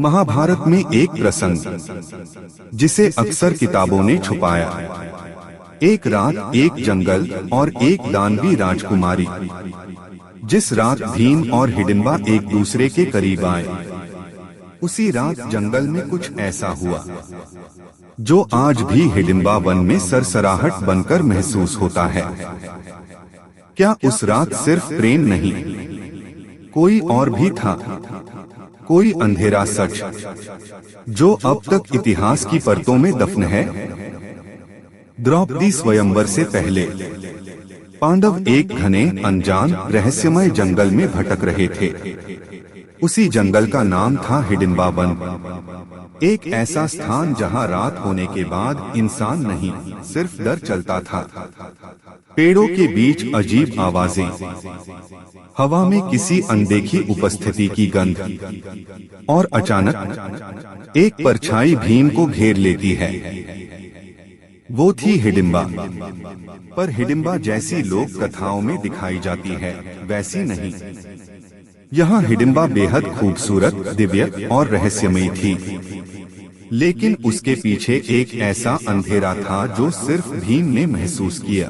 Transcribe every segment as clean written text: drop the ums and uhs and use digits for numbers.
महाभारत में एक प्रसंग जिसे अक्सर किताबों ने छुपाया। एक रात एक जंगल और एक दानवी राजकुमारी। जिस रात भीम और हिडिंबा एक दूसरे के करीब आए, उसी रात जंगल में कुछ ऐसा हुआ जो आज भी हिडिंबा वन में सरसराहट बनकर महसूस होता है। क्या उस रात सिर्फ प्रेम नहीं, कोई और भी था? कोई अंधेरा सच जो अब तक इतिहास की परतों में दफन है। द्रौपदी स्वयंवर से पहले पांडव एक घने अनजान रहस्यमय जंगल में भटक रहे थे। उसी जंगल का नाम था हिडिंबा वन। एक ऐसा स्थान जहां रात होने के बाद इंसान नहीं, सिर्फ डर चलता था। पेड़ों के बीच अजीब आवाजें, हवा में किसी अनदेखी उपस्थिति की गंध, और अचानक एक परछाई भीम को घेर लेती है। वो थी हिडिंबा। पर हिडिंबा जैसी लोक कथाओं में दिखाई जाती है, वैसी नहीं। यहाँ हिडिंबा बेहद खूबसूरत, दिव्य और रहस्यमयी थी, लेकिन उसके पीछे एक ऐसा अंधेरा था जो सिर्फ भीम ने महसूस किया।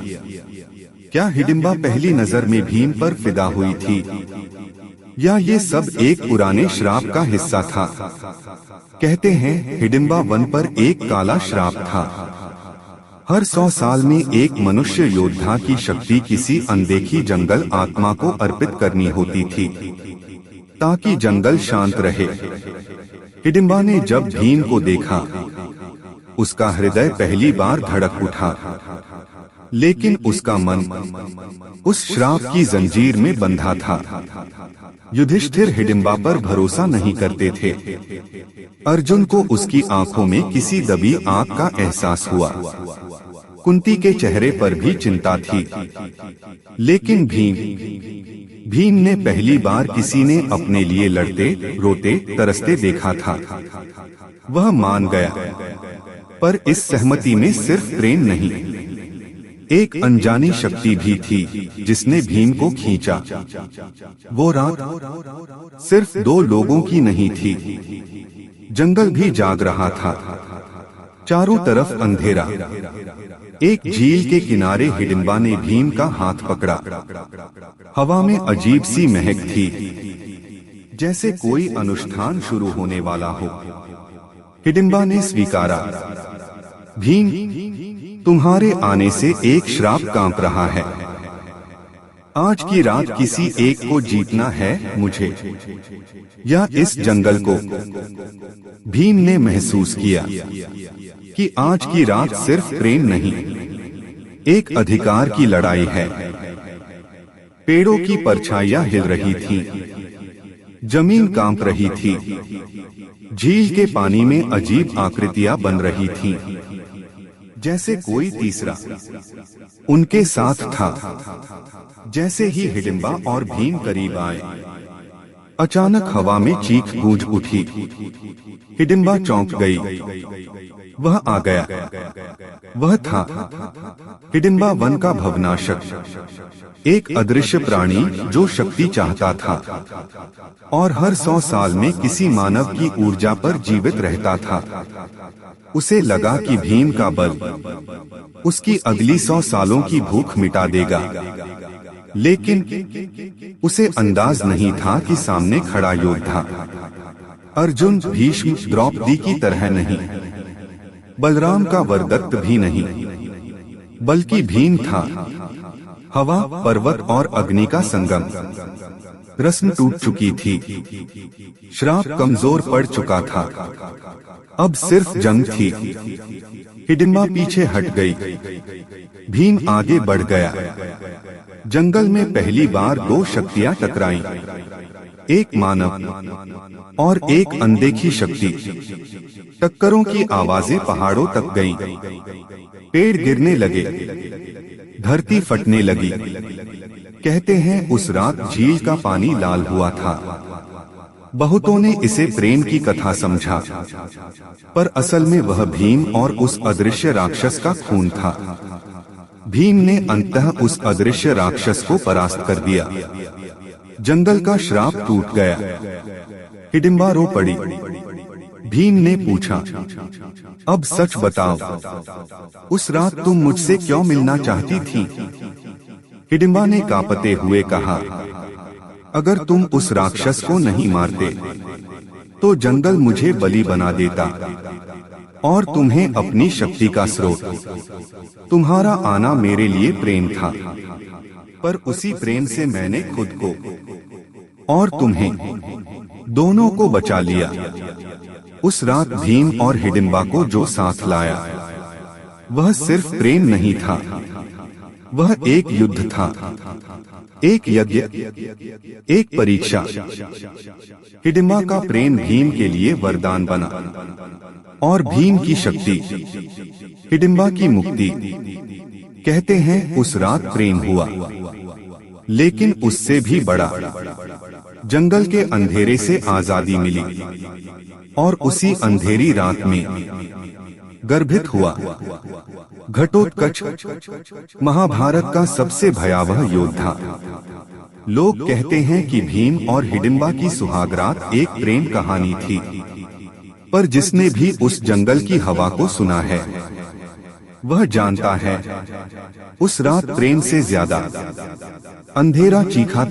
क्या हिडिंबा पहली नजर में भीम पर फिदा हुई थी, या ये सब एक पुराने श्राप का हिस्सा था? कहते हैं हिडिंबा वन पर एक काला श्राप था। हर 100 साल में एक मनुष्य योद्धा की शक्ति किसी अनदेखी जंगल आत्मा को अर्पित करनी होती थी, ताकि जंगल शांत रहे। हिडिंबा ने जब भीम को देखा, उसका हृदय पहली बार धड़क उठा, लेकिन उसका मन उस श्राप की जंजीर में बंधा था। युधिष्ठिर हिडिंबा पर भरोसा नहीं करते थे। अर्जुन को उसकी आंखों में किसी दबी आंख का एहसास हुआ। कुंती के चेहरे पर भी चिंता थी, लेकिन भीम ने पहली बार किसी ने अपने लिए लड़ते, रोते, तरसते देखा था। वह मान गया, पर इस सहमति में सिर्फ प्रेम नहीं, एक अनजानी शक्ति भी थी जिसने भीम को खींचा। वो रात सिर्फ 2 लोगों की नहीं थी, जंगल भी जाग रहा था। चारों तरफ अंधेरा। एक झील के किनारे हिडिंबा ने भीम का हाथ पकड़ा। हवा में अजीब सी महक थी, जैसे कोई अनुष्ठान शुरू होने वाला हो। हिडिंबा ने स्वीकारा, भीम, तुम्हारे आने से एक श्राप कांप रहा है। आज की रात किसी एक को जीतना है, मुझे या इस जंगल को। भीम ने महसूस किया कि आज की रात सिर्फ प्रेम नहीं, एक अधिकार की लड़ाई है। पेड़ों की परछाइयां हिल रही थीं, जमीन कांप रही थी, झील के पानी में अजीब आकृतियां बन रही थीं, जैसे कोई तीसरा उनके साथ था। जैसे ही हिडिंबा और भीम करीब आए, अचानक हवा में चीख गूंज उठी। हिडिंबा चौंक गई। वह आ गया। वह था हिडिंबा वन का भवनाशक, एक अदृश्य प्राणी जो शक्ति चाहता था और हर 100 साल में किसी मानव की ऊर्जा पर जीवित रहता था। उसे लगा कि भीम का बल उसकी अगली 100 सालों की भूख मिटा देगा, लेकिन उसे अंदाज नहीं था कि सामने खड़ा योद्धा अर्जुन, भीष्म, द्रौपदी की तरह नहीं, बलराम का वरदत्त भी नहीं, बल्कि भीम था। हवा, पर्वत और अग्नि का संगम। रस्म टूट चुकी थी, श्राप कमजोर पड़ चुका था, अब सिर्फ जंग थी। हिडिंबा पीछे हट गई, भीम आगे बढ़ गया। जंगल में पहली बार 2 शक्तियां टकराईं, एक मानव और एक अनदेखी शक्ति। टक्करों की आवाजें पहाड़ों तक गईं, पेड़ गिरने लगे, धरती फटने लगी। कहते हैं उस रात झील का पानी लाल हुआ था। बहुतों ने इसे प्रेम की कथा समझा, पर असल में वह भीम और उस अदृश्य राक्षस का खून था। भीम ने अंततः उस अदृश्य राक्षस को परास्त कर दिया। जंगल का श्राप टूट गया। हिडिंबा रो पड़ी। भीम ने पूछा, अब सच बताओ, उस रात तुम मुझसे क्यों मिलना चाहती थी? हिडिंबा ने कांपते हुए कहा, अगर तुम उस राक्षस को नहीं मारते तो जंगल मुझे बलि बना देता और तुम्हें अपनी शक्ति का स्रोत। तुम्हारा आना मेरे लिए प्रेम था, पर उसी प्रेम से मैंने खुद को और तुम्हें दोनों को बचा लिया। उस रात भीम और हिडिंबा को जो साथ लाया वह सिर्फ प्रेम नहीं था, वह एक युद्ध था, एक यज्ञ, एक परीक्षा। हिडिंबा का प्रेम भीम के लिए वरदान बना और भीम की शक्ति हिडिंबा की मुक्ति। कहते हैं उस रात प्रेम हुआ, लेकिन उससे भी बड़ा जंगल के अंधेरे से आजादी मिली और उसी अंधेरी रात में गर्भित हुआ घटोत्कच, महाभारत का सबसे भयावह योद्धा। लोग कहते हैं कि भीम और हिडिंबा की सुहागरात एक प्रेम कहानी थी, पर जिसने भी उस जंगल की हवा को सुना है वह जानता है उस रात प्रेम से ज्यादा अंधेरा चीखा